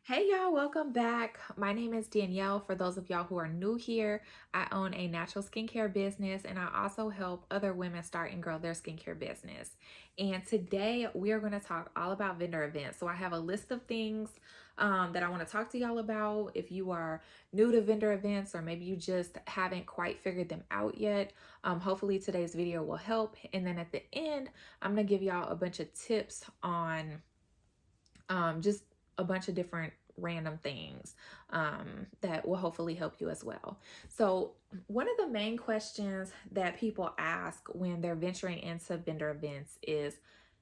Hey y'all, welcome back. My name is Danielle. For those of y'all who are new here, I own a natural skincare business and I also help other women start and grow their skincare business. And today we are going to talk all about vendor events. So I have a list of things that I want to talk to y'all about. If you are new to vendor events or maybe you just haven't quite figured them out yet, hopefully today's video will help. And then at the end, I'm going to give y'all a bunch of tips on just a bunch of different random things that will hopefully help you as well. So, one of the main questions that people ask when they're venturing into vendor events is,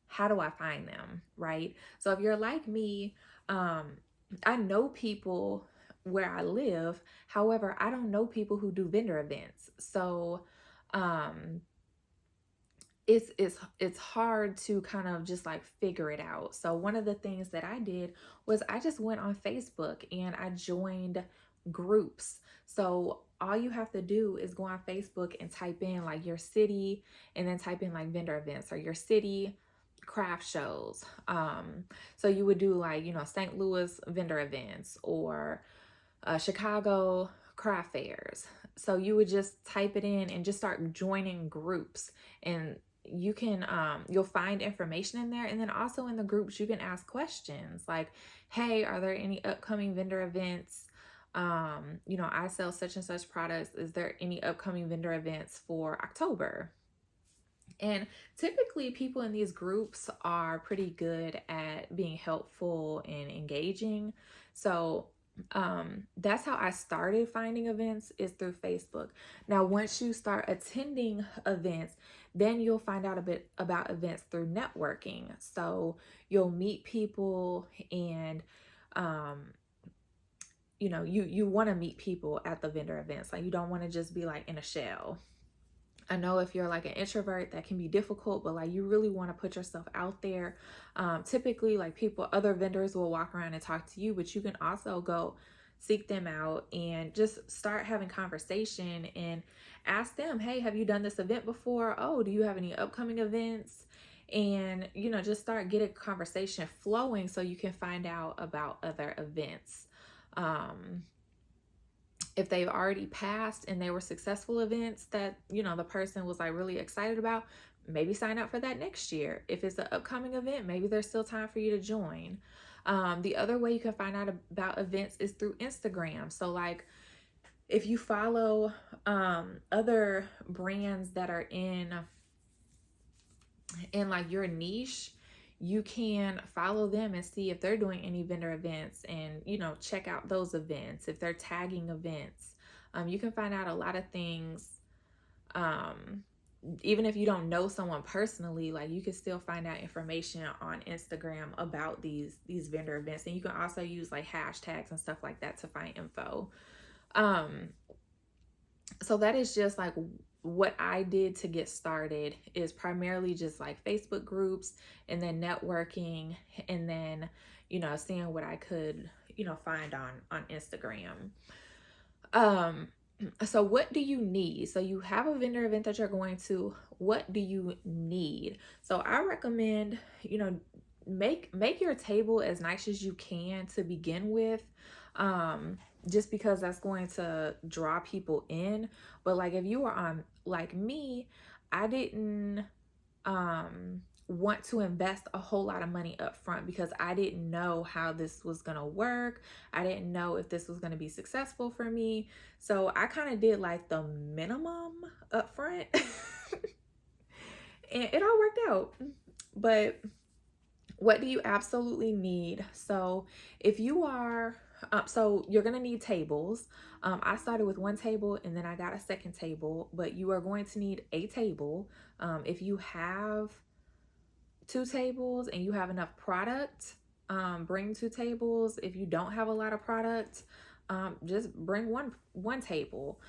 how do I find them? Right? So, if you're like me, I know people where I live. However, I don't know people who do vendor events. So, um, it's hard to kind of just like figure it out. So one of the things that I did was I just went on Facebook and I joined groups. So all you have to do is go on Facebook and type in like your city and then type in like vendor events or your city craft shows. So you would do like, St. Louis vendor events or Chicago craft fairs. So you would just type it in and just start joining groups, and you can you'll find information in there. And then also in the groups you can ask questions like, hey, are there any upcoming vendor events? I sell such and such products. Is there any upcoming vendor events for October? And typically, people in these groups are pretty good at being helpful and engaging. So, that's how I started finding events, is through Facebook. Now, once you start attending events, then you'll find out a bit about events through networking. So, you'll meet people and um, you want to meet people at the vendor events. Like, you don't want to just be like in a shell. I know if you're like an introvert, that can be difficult, but like you really want to put yourself out there. Typically, like other vendors will walk around and talk to you, but you can also go seek them out and just start having conversation and ask them, hey, have you done this event before? Oh, do you have any upcoming events? And, just start getting conversation flowing so you can find out about other events. Um, if they've already passed and they were successful events that the person was like really excited about, maybe sign up for that next year. If it's an upcoming event, maybe there's still time for you to join. The other way you can find out about events is through Instagram. So like if you follow other brands that are in like your niche, you can follow them and see if they're doing any vendor events and check out those events if they're tagging events. You can find out a lot of things. um, Even if you don't know someone personally, like you can still find out information on Instagram about these vendor events, and you can also use like hashtags and stuff like that to find info. um, so that is just like what I did to get started, is primarily just like Facebook groups and then networking, and then seeing what I could find on Instagram. um so what do you need? So you have a vendor event that you're going to. What do you need? So I recommend make your table as nice as you can to begin with, um just because that's going to draw people in. But like if you are on like me, I didn't want to invest a whole lot of money up front because I didn't know how this was going to work. I didn't know if this was going to be successful for me. So I kind of did like the minimum up front and it all worked out. But what do you absolutely need? So if you are so you're going to need tables. I started with one table and then I got a second table, but you are going to need a table. If you have two tables and you have enough product, bring two tables. If you don't have a lot of product, just bring one table.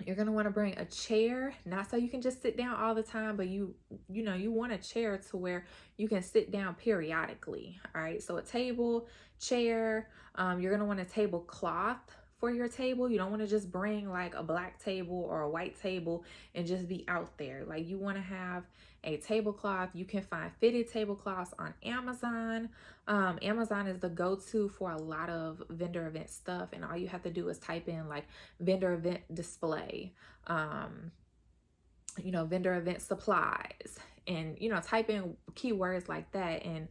You're going to want to bring a chair, not so you can just sit down all the time, but you want a chair to where you can sit down periodically. All right, so a table, chair. You're going to want a tablecloth for your table. You don't want to just bring like a black table or a white table and just be out there. Like, you want to have a tablecloth. You can find fitted tablecloths on Amazon. Amazon is the go-to for a lot of vendor event stuff, and all you have to do is type in like vendor event display, vendor event supplies, and type in keywords like that, and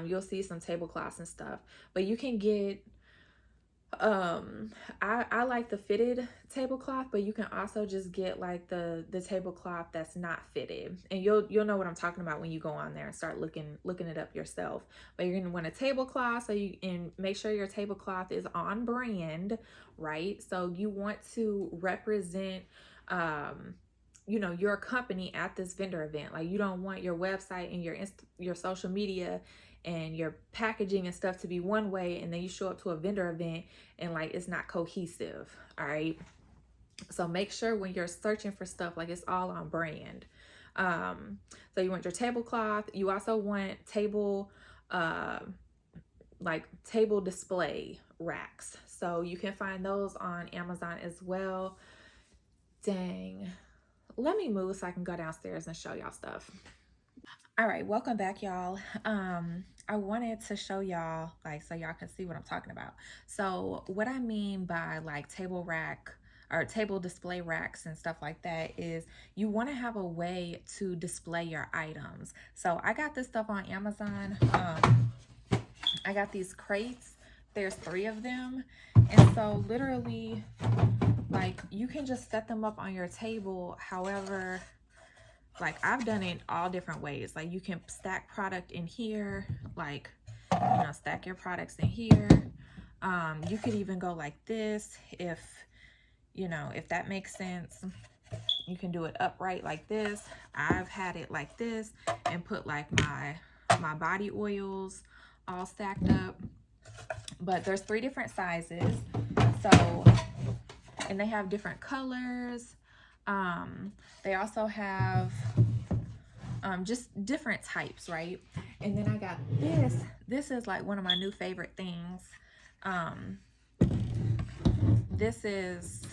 you'll see some tablecloths and stuff. But you can get I like the fitted tablecloth, but you can also just get like the tablecloth that's not fitted, and you'll know what I'm talking about when you go on there and start looking it up yourself. But you're gonna want a tablecloth, and make sure your tablecloth is on brand, right? So you want to represent your company at this vendor event. Like, you don't want your website and your social media and your packaging and stuff to be one way, and then you show up to a vendor event and like it's not cohesive. All right, so make sure when you're searching for stuff, like, it's all on brand. So you want your tablecloth. You also want table display racks, so you can find those on Amazon as well. Dang, let me move so I can go downstairs and show y'all stuff. All right, welcome back, y'all. I wanted to show y'all, like, so y'all can see what I'm talking about. So what I mean by like table rack or table display racks and stuff like that is you want to have a way to display your items. So I got this stuff on Amazon. I got these crates. There's 3 of them, and so literally, like, you can just set them up on your table however. Like, I've done it all different ways. Like, you can stack product in here, like, stack your products in here. You could even go like this if that makes sense. You can do it upright like this. I've had it like this and put like my body oils all stacked up. But there's 3 different sizes. So, and they have different colors. They also have just different types, right? And then I got this. This is like one of my new favorite things. This is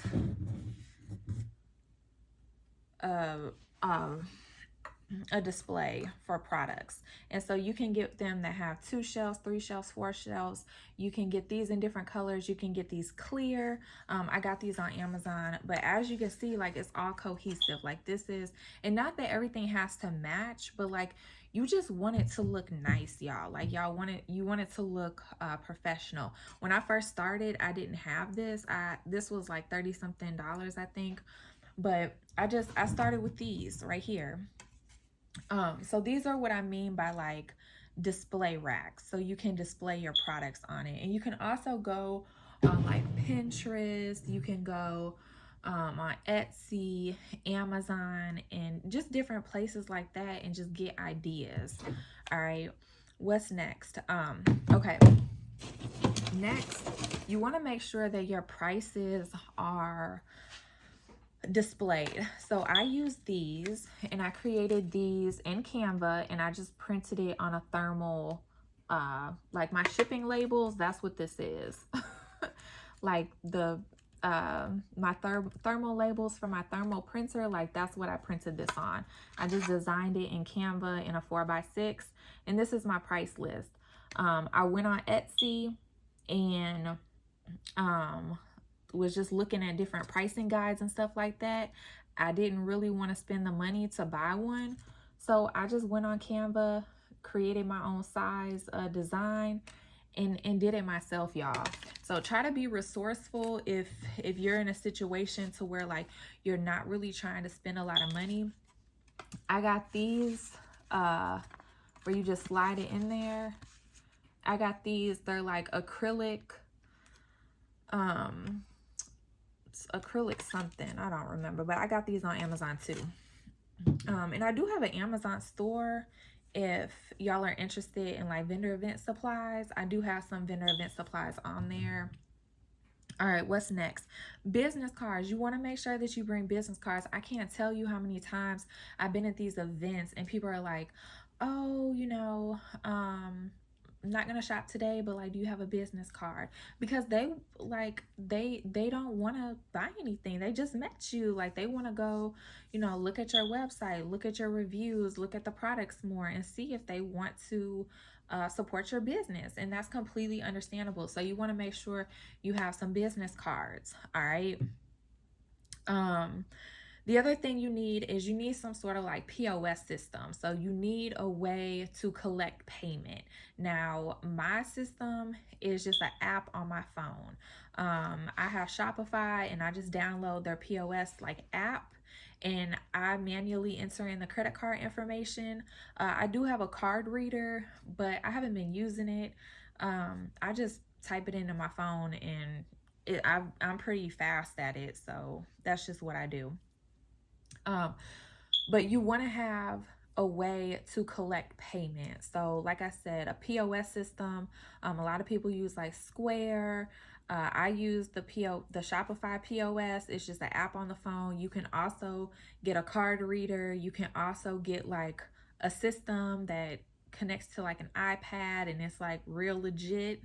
a display for products, and so you can get them that have 2 shelves, 3 shelves, 4 shelves. You can get these in different colors. You can get these clear. I got these on Amazon, but as you can see, like, it's all cohesive. Like, this is, and not that everything has to match, but like, you just want it to look nice, y'all. Like, you want it to look professional. When I first started, I didn't have this. This was like $30 something, I think, but I started with these right here. So these are what I mean by like display racks. So you can display your products on it, and you can also go on like Pinterest. You can go on Etsy, Amazon, and just different places like that, and just get ideas. All right, what's next? Okay, next, you want to make sure that your prices are displayed. So I used these, and I created these in Canva, and I just printed it on a thermal, like my shipping labels. That's what this is. Like the my thermal labels for my thermal printer, like, that's what I printed this on. I just designed it in Canva in a 4x6, and this is my price list. I went on Etsy and was just looking at different pricing guides and stuff like that. I didn't really want to spend the money to buy one, so I just went on Canva, created my own size design, and did it myself, y'all. So try to be resourceful if you're in a situation to where like you're not really trying to spend a lot of money. I got these where you just slide it in there. I got these. They're like acrylic something, I don't remember, but I got these on Amazon too. And I do have an Amazon store if y'all are interested in like vendor event supplies. I do have some vendor event supplies on there. All right, what's next? Business cards. You want to make sure that you bring business cards. I can't tell you how many times I've been at these events and people are like, oh, I'm not gonna shop today, but like, do you have a business card? Because they don't want to buy anything. They just met you. Like, they want to go, look at your website, look at your reviews, look at the products more, and see if they want to support your business. And that's completely understandable. So you want to make sure you have some business cards. All right. Um, the other thing you need is you need some sort of like POS system. So you need a way to collect payment. Now, my system is just an app on my phone. I have Shopify and I just download their POS like app, and I manually enter in the credit card information. I do have a card reader, but I haven't been using it. I just type it into my phone, and I'm pretty fast at it. So that's just what I do. Um, but you want to have a way to collect payment. So, like I said, a POS system. A lot of people use like Square. I use the Shopify POS. It's just an app on the phone. You can also get a card reader. You can also get like a system that connects to like an iPad, and it's like real legit.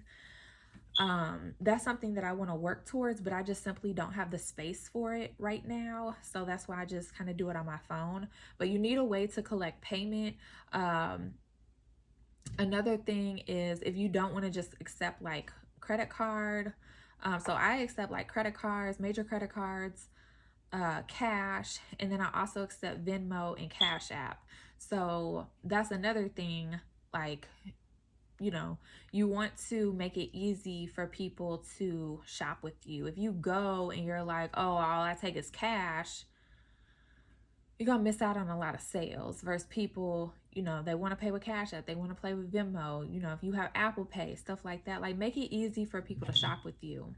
That's something that I want to work towards, but I just simply don't have the space for it right now. So that's why I just kind of do it on my phone. But you need a way to collect payment. um Another thing is, if you don't want to just accept like credit card, so I accept like credit cards, major credit cards, cash, and then I also accept Venmo and Cash App. So that's another thing. Like, you want to make it easy for people to shop with you. If you go and you're like, oh, all I take is cash, you're gonna miss out on a lot of sales. Versus people, they want to pay with Cash App, they want to play with Venmo, if you have Apple Pay, stuff like that. Like, make it easy for people to shop with you.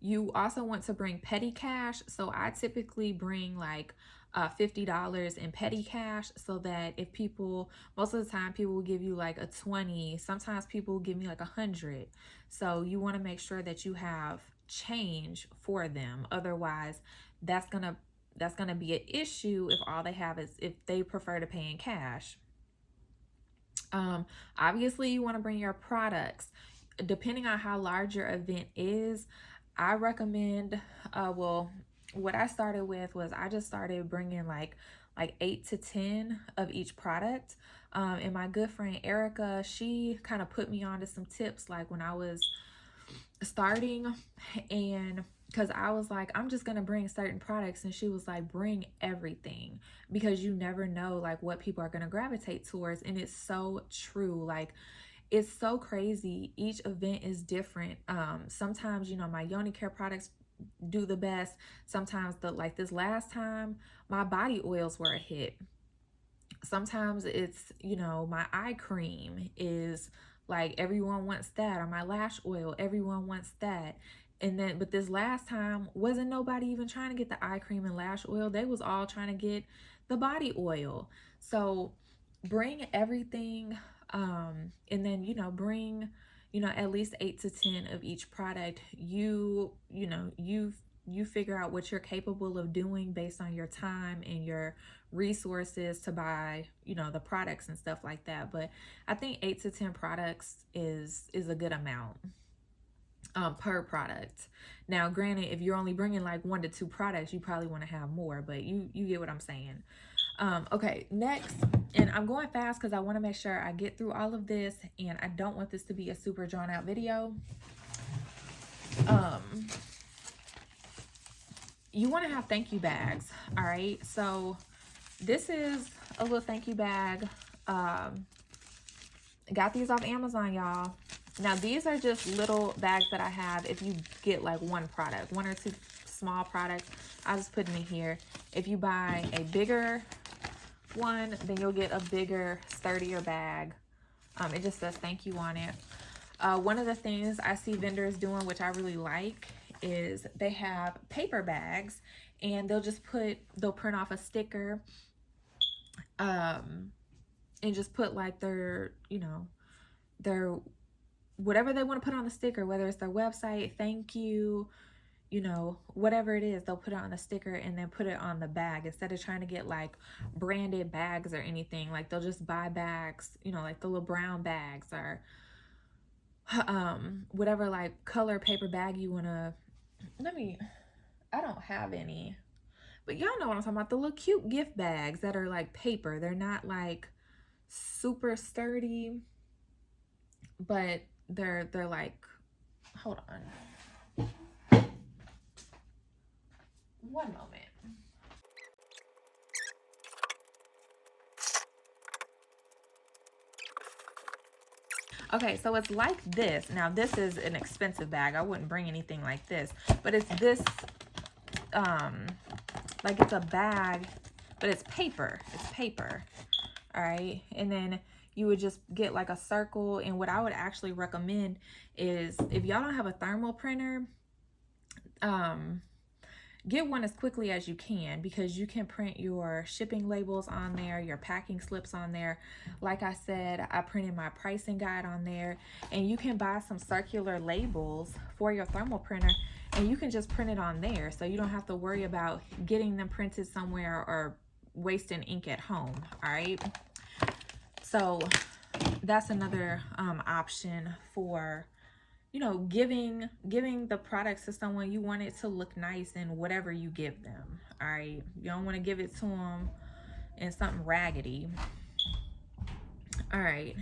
You also want to bring petty cash. So I typically bring like $50 in petty cash, so that if people, most of the time people will give you like a 20, sometimes people will give me like 100. So you want to make sure that you have change for them. Otherwise, that's gonna that's gonna be an issue if all they have is, if they prefer to pay in cash. Obviously, you want to bring your products. Depending on how large your event is, I recommend, well, what I started with was, I just started bringing like 8 to 10 of each product. And my good friend Erica, she kind of put me on to some tips like when I was starting, and because I was like, I'm just gonna bring certain products, and she was like, bring everything, because you never know like what people are gonna gravitate towards. And it's so true. Like, it's so crazy. Each event is different. Sometimes, my Yoni Care products do the best. Sometimes, like this last time, my body oils were a hit. Sometimes it's, my eye cream is like, everyone wants that, or my lash oil, everyone wants that. And then, but this last time, wasn't nobody even trying to get the eye cream and lash oil. They was all trying to get the body oil. So bring everything. And then, bring, at least 8 to 10 of each product. You figure out what you're capable of doing based on your time and your resources to buy, the products and stuff like that. But I think 8 to 10 products is a good amount per product. Now, granted, if you're only bringing like 1 to 2 products, you probably want to have more, but you get what I'm saying. Okay, next, and I'm going fast because I want to make sure I get through all of this, and I don't want this to be a super drawn out video. You want to have thank you bags. All right, so this is a little thank you bag. Got these off Amazon, y'all. Now, these are just little bags that I have if you get like 1 product, 1 or 2 small products. I'll just put them in here. If you buy a bigger one, then you'll get a bigger, sturdier bag. It just says thank you on it. One of the things I see vendors doing, which I really like, is they have paper bags, and they'll print off a sticker, and just put like their whatever they want to put on the sticker, whether it's their website, thank you, you know, whatever it is, they'll put it on the sticker and then put it on the bag instead of trying to get like branded bags or anything. Like they'll just buy bags, you know, like the little brown bags or whatever like color paper bag you want to. I don't have any, but y'all know what I'm talking about, the little cute gift bags that are like paper. They're not like super sturdy, but they're like, hold on one moment. Okay, so it's like this. Now this is an expensive bag. I wouldn't bring anything like this, but it's this, like it's a bag, but it's paper. It's paper. All right. And then you would just get like a circle. And what I would actually recommend is, if y'all don't have a thermal printer, get one as quickly as you can, because you can print your shipping labels on there, your packing slips on there. Like I said, I printed my pricing guide on there, and you can buy some circular labels for your thermal printer and you can just print it on there. So you don't have to worry about getting them printed somewhere or wasting ink at home. All right. So that's another option for, you know, giving the products to someone. You want it to look nice in whatever you give them. All right, you don't want to give it to them in something raggedy. All right.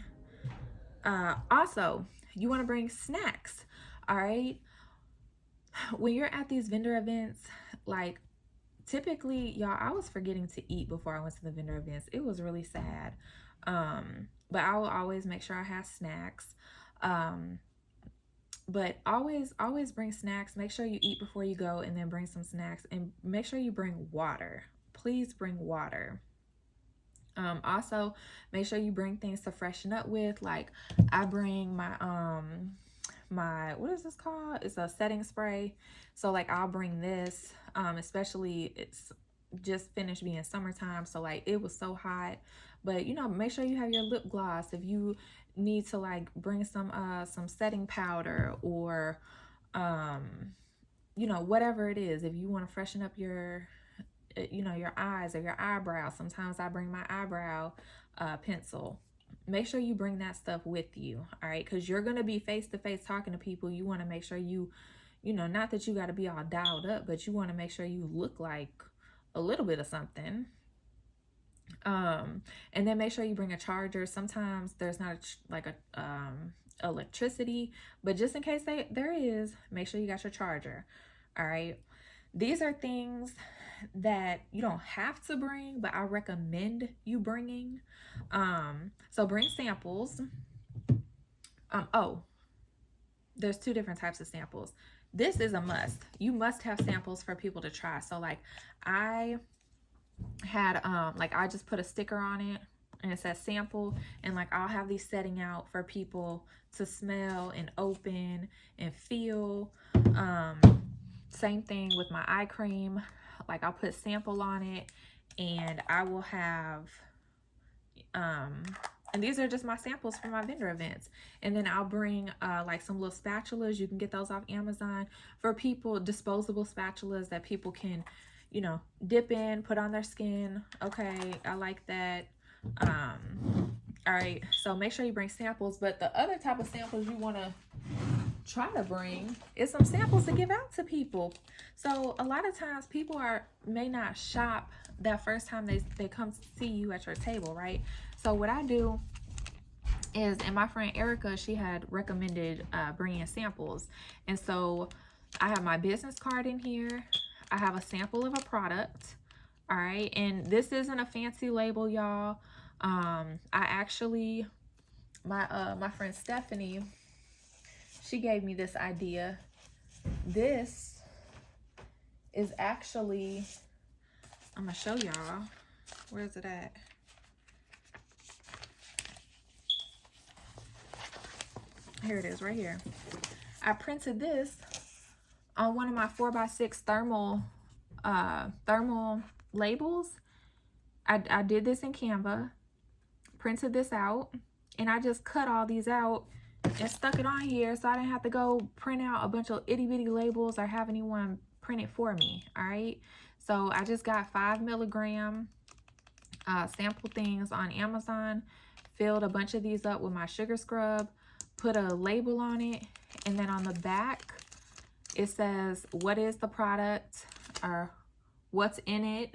Also, you want to bring snacks. All right, when you're at these vendor events, like typically, y'all, I was forgetting to eat before I went to the vendor events. It was really sad. But I will always make sure I have snacks. But always bring snacks. Make sure you eat before you go, and then bring some snacks, and make sure you bring water. Please bring water. Also make sure you bring things to freshen up with. Like I bring my what is this called? It's a setting spray. So like I'll bring this, especially it's just finished being summertime, so like it was so hot. But you know, make sure you have your lip gloss. If you need to like bring some setting powder, or you know, whatever it is, if you want to freshen up your you know, your eyes or your eyebrows. Sometimes I bring my eyebrow pencil. Make sure you bring that stuff with you. All right, because you're going to be face to face talking to people. You want to make sure you know, not that you got to be all dialed up, but you want to make sure you look like a little bit of something. And then make sure you bring a charger. Sometimes there's not like a electricity, but just in case there is, make sure you got your charger. All right, these are things that you don't have to bring, but I recommend you bringing. So bring samples. Oh, there's two different types of samples. This is a must. You must have samples for people to try. So like I had like I just put a sticker on it and it says sample, and like I'll have these setting out for people to smell and open and feel. Same thing with my eye cream. Like I'll put sample on it, and I will have and these are just my samples for my vendor events. And then I'll bring like some little spatulas. You can get those off Amazon for people, disposable spatulas that people can, you know, dip in, put on their skin. Okay, I like that. All right, so make sure you bring samples. But the other type of samples you want to try to bring is some samples to give out to people. So a lot of times people may not shop that first time they come see you at your table, right? So what I do is, and my friend Erica, she had recommended bringing samples. And so I have my business card in here. I have a sample of a product. All right, and this isn't a fancy label, y'all. I actually, my friend Stephanie, she gave me this idea. This is actually, I'm gonna show y'all. Where is it at? Here it is, right here. I printed this on one of my 4x6 thermal labels. I did this in Canva, printed this out, and I just cut all these out and stuck it on here so I didn't have to go print out a bunch of itty bitty labels or have anyone print it for me. All right. So I just got 5 milligram sample things on Amazon, filled a bunch of these up with my sugar scrub, put a label on it, and then on the back it says what is the product or what's in it.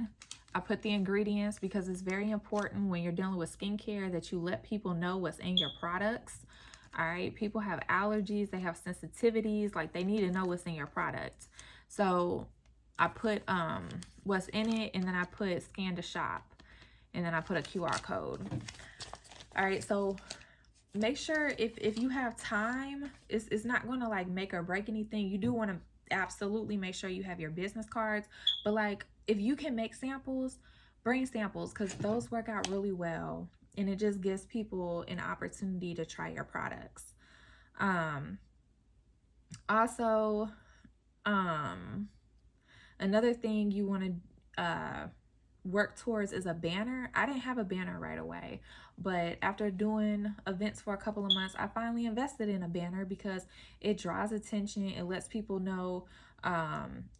I put the ingredients because it's very important when you're dealing with skincare that you let people know what's in your products. All right, people have allergies, they have sensitivities, like they need to know what's in your product. So I put what's in it, and then I put scan to shop, and then I put a QR code. All right, so make sure if you have time, it's not going to like make or break anything. You do want to absolutely make sure you have your business cards, but like if you can make samples, bring samples, because those work out really well, and it just gives people an opportunity to try your products. Also, another thing you want to work towards is a banner. I didn't have a banner right away, but after doing events for a couple of months, I finally invested in a banner because it draws attention. It lets people know,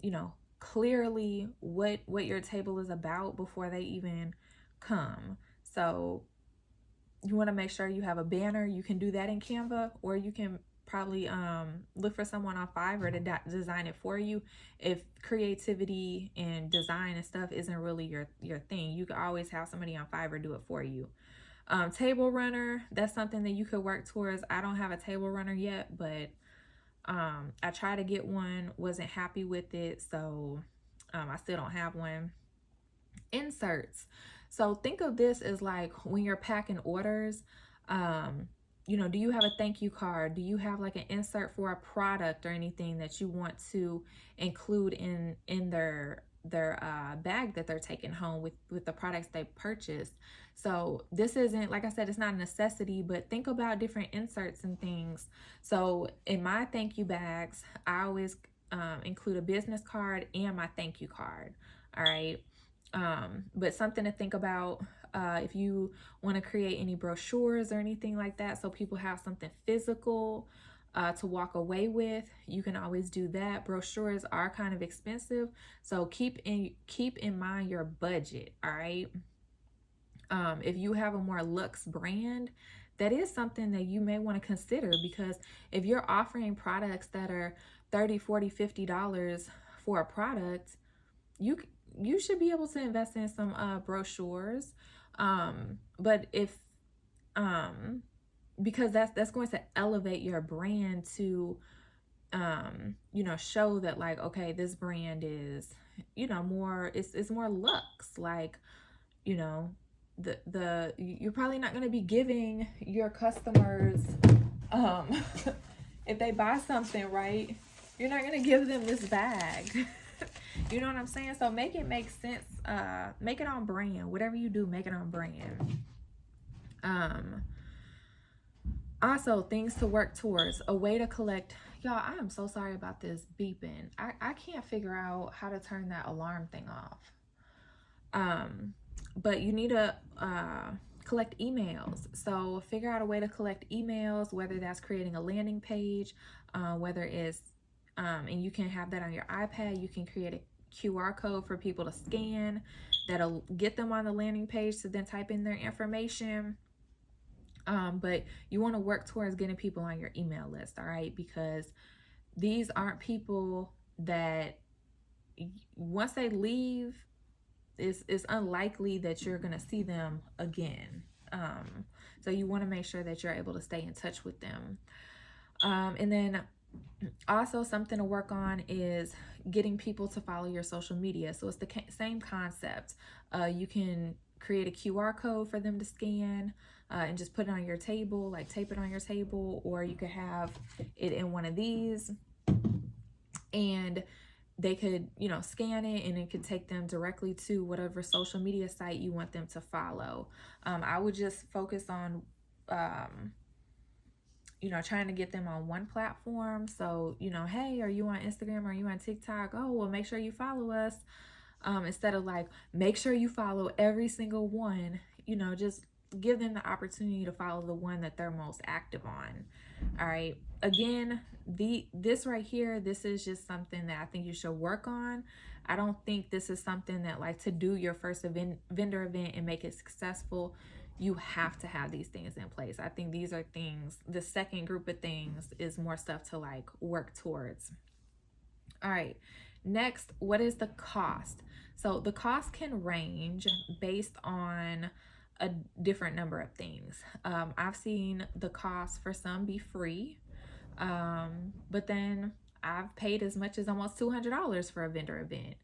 you know, clearly what your table is about before they even come. So you want to make sure you have a banner. You can do that in Canva, or you can probably look for someone on Fiverr to design it for you. If creativity and design and stuff isn't really your thing, you can always have somebody on Fiverr do it for you. Table runner, that's something that you could work towards. I don't have a table runner yet, but I tried to get one, wasn't happy with it, so I still don't have one. Inserts. So think of this as like when you're packing orders, you know, do you have a thank you card? Do you have like an insert for a product or anything that you want to include in their bag that they're taking home with the products they purchased? So this isn't, like I said, it's not a necessity, but think about different inserts and things. So in my thank you bags, I always include a business card and my thank you card. All right. But something to think about if you want to create any brochures or anything like that, so people have something physical to walk away with, you can always do that. Brochures are kind of expensive, so keep in mind your budget. All right. If you have a more luxe brand, that is something that you may want to consider, because if you're offering products that are $30, $40, $50 for a product, you should be able to invest in some brochures. But if because that's going to elevate your brand to you know, show that like, okay, this brand is, you know, more, it's more luxe. Like, you know, you're probably not going to be giving your customers if they buy something, right, you're not going to give them this bag. You know what I'm saying? So make it make sense. Make it on brand. Whatever you do, make it on brand. Also, things to work towards. A way to collect. Y'all, I am so sorry about this beeping. I can't figure out how to turn that alarm thing off. But you need to collect emails. So figure out a way to collect emails, whether that's creating a landing page, whether it's and you can have that on your iPad. You can create a QR code for people to scan that'll get them on the landing page to then type in their information. But you want to work towards getting people on your email list, all right? Because these aren't people that once they leave, it's unlikely that you're going to see them again. So you want to make sure that you're able to stay in touch with them. And then also something to work on is getting people to follow your social media. So it's the same concept. You can create a QR code for them to scan and just put it on your table, like tape it on your table, or you could have it in one of these and they could, you know, scan it and it could take them directly to whatever social media site you want them to follow. I would just focus on you know, trying to get them on one platform. So, you know, hey, are you on Instagram? Are you on TikTok? Oh, well, make sure you follow us. Instead of like, make sure you follow every single one, you know, just give them the opportunity to follow the one that they're most active on. All right. Again, this right here, this is just something that I think you should work on. I don't think this is something that, like, to do your first vendor event and make it successful, you have to have these things in place. I think these are things, the second group of things is more stuff to like work towards. All right. Next, what is the cost? So the cost can range based on a different number of things. I've seen the cost for some be free, but then I've paid as much as almost $200 for a vendor event.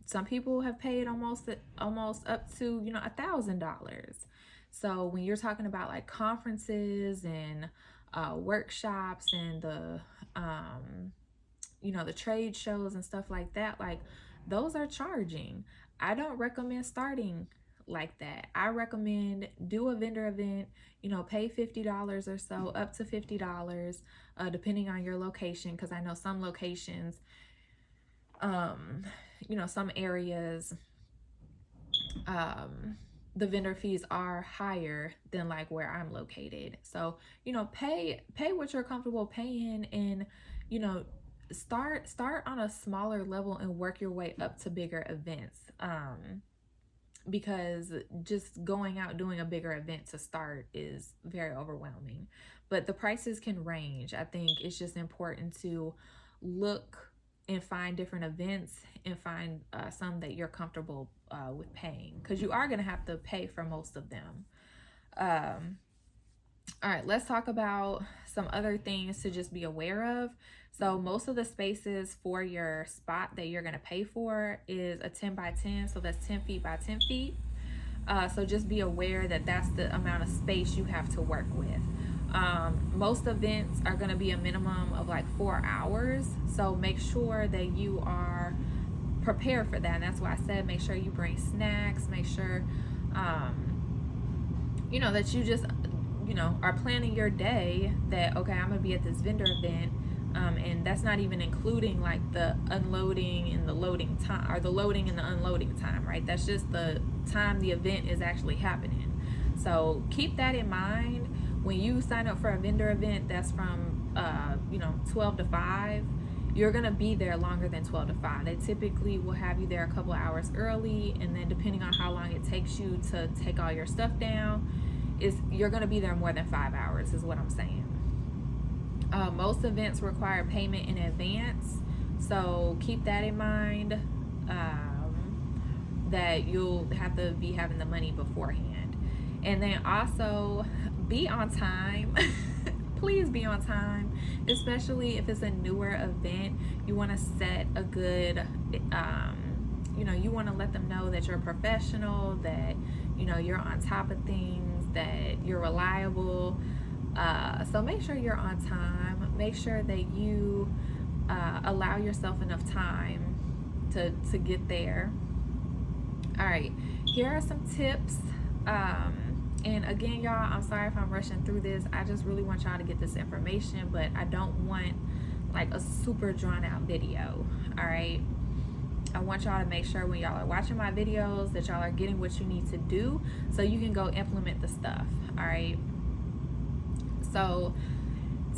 Some people have paid almost up to, you know, $1,000. So when you're talking about like conferences and workshops and the you know, the trade shows and stuff like that, like those are charging. I don't recommend starting like that. I recommend do a vendor event, you know, pay $50 or so, up to $50, depending on your location. Because I know some locations, you know, some areas, the vendor fees are higher than like where I'm located. So, you know, pay what you're comfortable paying, and, you know, start on a smaller level and work your way up to bigger events. Because just going out doing a bigger event to start is very overwhelming. But the prices can range. I think it's just important to look and find different events and find some that you're comfortable with paying, because you are going to have to pay for most of them. All right, let's talk about some other things to just be aware of. So most of the spaces for your spot that you're going to pay for is a 10 by 10. So that's 10 feet by 10 feet. So just be aware that that's the amount of space you have to work with. Most events are going to be a minimum of like 4 hours. So make sure that you are prepared for that. And that's why I said make sure you bring snacks. Make sure, you know, that you just, you know, are planning your day that, okay, I'm going to be at this vendor event. And that's not even including like the unloading and the loading time, or the loading and the unloading time, right? That's just the time the event is actually happening. So keep that in mind when you sign up for a vendor event that's from, you know, 12 to 5. You're going to be there longer than 12 to 5. They typically will have you there a couple of hours early, and then depending on how long it takes you to take all your stuff down, you're going to be there more than 5 hours is what I'm saying. Most events require payment in advance, so keep that in mind, that you'll have to be having the money beforehand. And then also be on time. Please be on time, especially if it's a newer event. You want to set a good, you know, you want to let them know that you're professional, that, you know, you're on top of things, that you're reliable. So make sure you're on time. Make sure that you allow yourself enough time to get there. All right, here are some tips. And again, y'all, I'm sorry if I'm rushing through this. I just really want y'all to get this information, but I don't want like a super drawn out video. All right, I want y'all to make sure when y'all are watching my videos that y'all are getting what you need to do so you can go implement the stuff. All right. So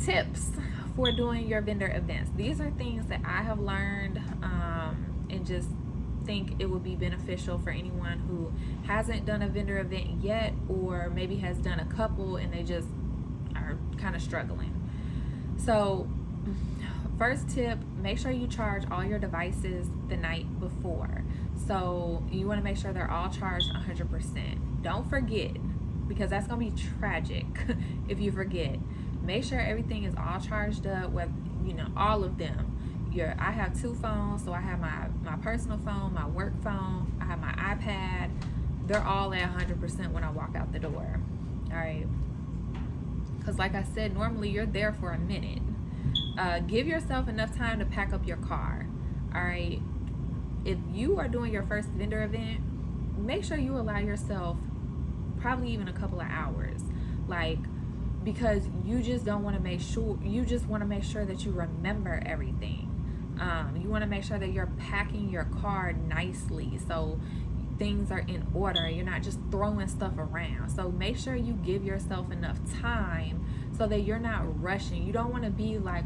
tips for doing your vendor events. These are things that I have learned, and just think it would be beneficial for anyone who hasn't done a vendor event yet, or maybe has done a couple and they just are kind of struggling. So first tip, make sure you charge all your devices the night before. So you want to make sure they're all charged 100%. Don't forget, because that's going to be tragic if you forget. Make sure everything is all charged up with, you know, all of them. I have 2 phones, so I have my personal phone, my work phone, I have my iPad. They're all at 100% when I walk out the door. All right. Because like I said, normally you're there for a minute. Give yourself enough time to pack up your car. All right. If you are doing your first vendor event, make sure you allow yourself probably even a couple of hours, like, because you just don't want to make sure, you just want to make sure that you remember everything. You want to make sure that you're packing your car nicely, so things are in order. You're not just throwing stuff around. So make sure you give yourself enough time so that you're not rushing. You don't want to be like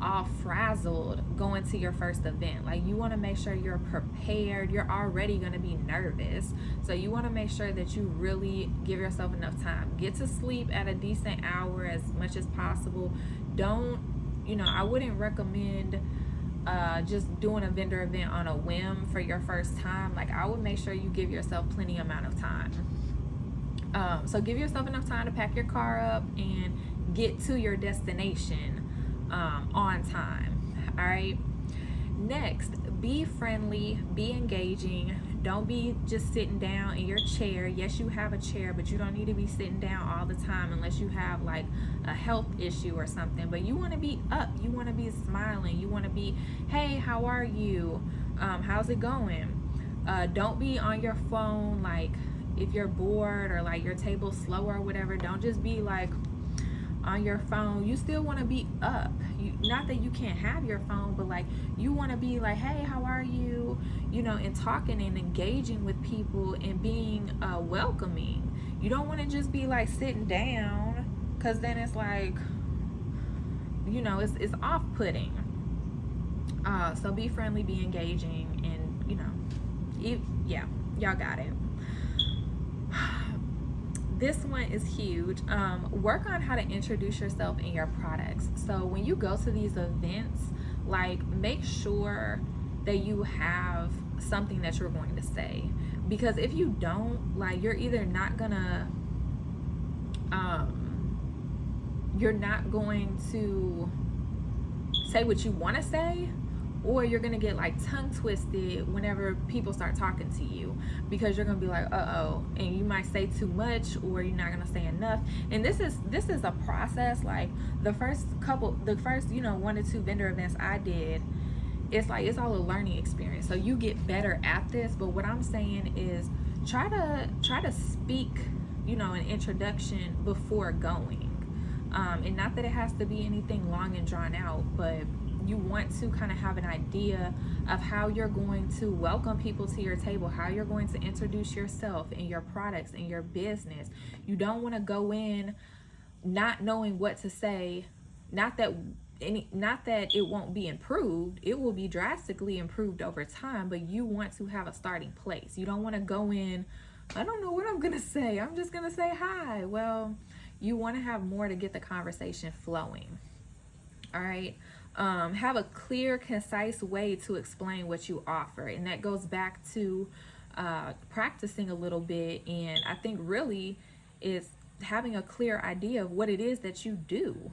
all frazzled going to your first event. Like, you want to make sure you're prepared. You're already going to be nervous, so you want to make sure that you really give yourself enough time. Get to sleep at a decent hour as much as possible. Don't, I wouldn't recommend just doing a vendor event on a whim for your first time. Like, I would make sure you give yourself plenty amount of time. So give yourself enough time to pack your car up and get to your destination on time. All right. Next, be friendly, be engaging. Don't be just sitting down in your chair. Yes, you have a chair, but you don't need to be sitting down all the time unless you have like a health issue or something. But you want to be up. You want to be smiling. You want to be, hey, how are you? How's it going? Don't be on your phone. Like, if you're bored or like your table's slow or whatever, don't just be like on your phone. You still want to be up. Not that you can't have your phone, but like, you want to be like, hey, how are you? And talking and engaging with people and being welcoming. You don't want to just be like sitting down, because then it's like, it's off-putting. So be friendly, be engaging, and y'all got it. This one is huge. Work on how to introduce yourself and your products. So when you go to these events, like, make sure that you have something that you're going to say, because if you don't, like, you're either not gonna you're not going to say what you want to say, or you're gonna get like tongue twisted whenever people start talking to you, because you're gonna be like, uh-oh, and you might say too much, or you're not gonna say enough. And this is a process. Like, the first 1 to 2 vendor events I did, it's like, it's all a learning experience, so you get better at this. But what I'm saying is, try to speak an introduction before going, and not that it has to be anything long and drawn out, but you want to kind of have an idea of how you're going to welcome people to your table, how you're going to introduce yourself and your products and your business. You don't want to go in not knowing what to say. Not that it won't be improved. It will be drastically improved over time, but you want to have a starting place. You don't want to go in, I don't know what I'm going to say. I'm just going to say hi. Well, you want to have more to get the conversation flowing. All right. Have a clear, concise way to explain what you offer. And that goes back to practicing a little bit. And I think really is having a clear idea of what it is that you do,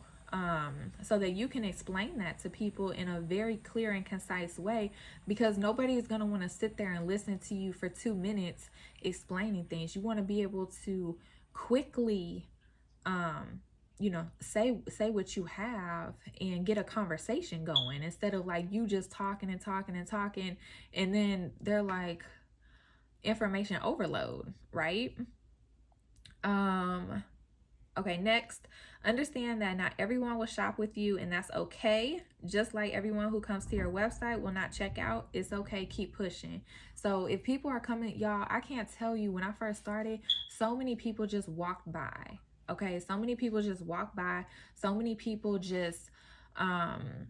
so that you can explain that to people in a very clear and concise way, because nobody is going to want to sit there and listen to you for 2 minutes explaining things. You want to be able to quickly say what you have and get a conversation going, instead of like you just talking and talking and talking, and then they're like information overload, right? Okay, next, understand that not everyone will shop with you, and that's okay. Just like everyone who comes to your website will not check out, it's okay, keep pushing. So if people are coming, y'all, I can't tell you, when I first started, so many people just walked by. Okay, so many people just walked by. So many people just didn't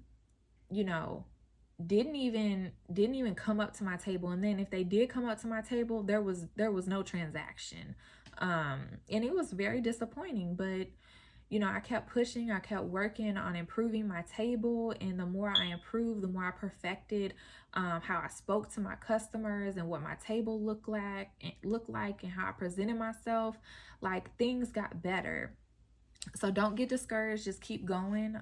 even come up to my table. And then if they did come up to my table, there was no transaction. And it was very disappointing, but I kept pushing, I kept working on improving my table, and the more I improved, the more I perfected how I spoke to my customers and what my table looked like, and how I presented myself. Like, things got better. So don't get discouraged, just keep going.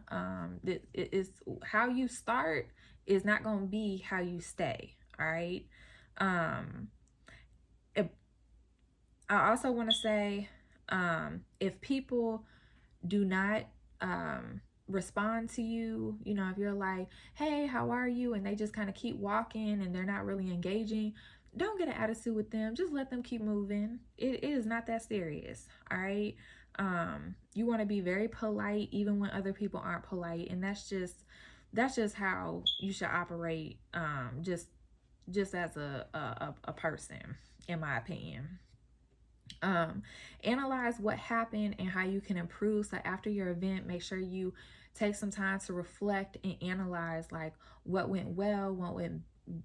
It is how you start is not going to be how you stay. All right. I also want to say, if people do not respond to you, if you're like, hey, how are you, and they just kind of keep walking and they're not really engaging, don't get an attitude with them. Just let them keep moving. It is not that serious. All right. You want to be very polite even when other people aren't polite, and that's just how you should operate. Just just as a person, in my opinion. um Analyze what happened and how you can improve. So after your event, make sure you take some time to reflect and analyze, like, what went well,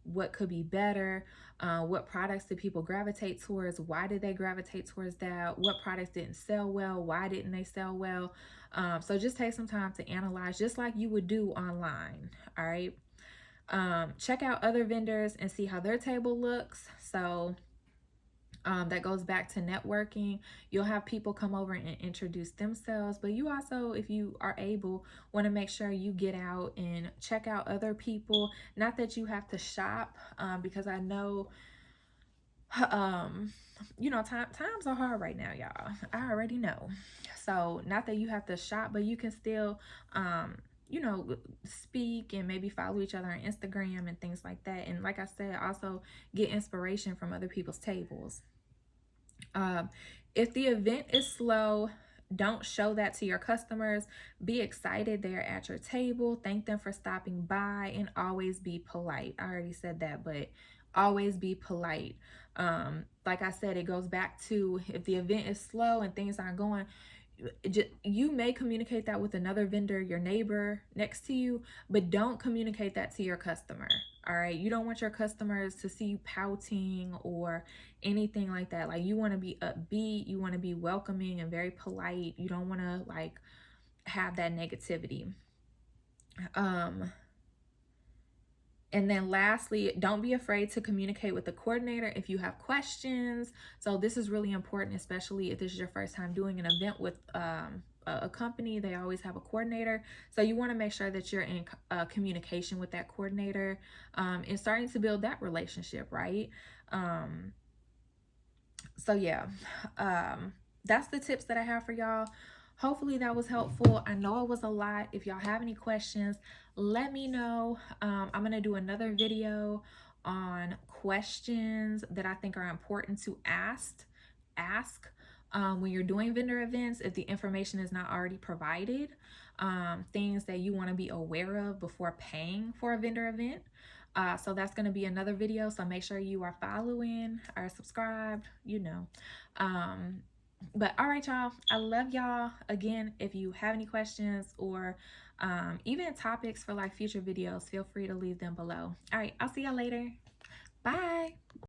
what could be better, what products did people gravitate towards, why did they gravitate towards that, what products didn't sell well, why didn't they sell well. So just take some time to analyze, just like you would do online. All right. Check out other vendors and see how their table looks. So that goes back to networking. You'll have people come over and introduce themselves, but you also, if you are able, want to make sure you get out and check out other people. Not that you have to shop, because I know, um, times are hard right now, y'all. I already know. So, not that you have to shop, but you can still, speak and maybe follow each other on Instagram and things like that. And like I said, also get inspiration from other people's tables. Um, if the event is slow, don't show that to your customers. Be excited they're at your table. Thank them for stopping by and always be polite. I already said that, but always be polite. Like I said, it goes back to, if the event is slow and things aren't going, you may communicate that with another vendor, your neighbor next to you, but don't communicate that to your customer. All right. You don't want your customers to see you pouting or anything like that. Like, you want to be upbeat, you want to be welcoming and very polite. You don't want to, like, have that negativity. And then lastly, don't be afraid to communicate with the coordinator if you have questions. So this is really important, especially if this is your first time doing an event with a company. They always have a coordinator. So you want to make sure that you're in communication with that coordinator, and starting to build that relationship, right? So yeah, that's the tips that I have for y'all. Hopefully that was helpful. I know it was a lot. If y'all have any questions, let me know. I'm going to do another video on questions that I think are important to ask when you're doing vendor events, if the information is not already provided, things that you want to be aware of before paying for a vendor event. So that's going to be another video. So make sure you are following or subscribed, But all right, y'all, I love y'all. Again, if you have any questions or even topics for like future videos, feel free to leave them below. All right, I'll see y'all later. Bye.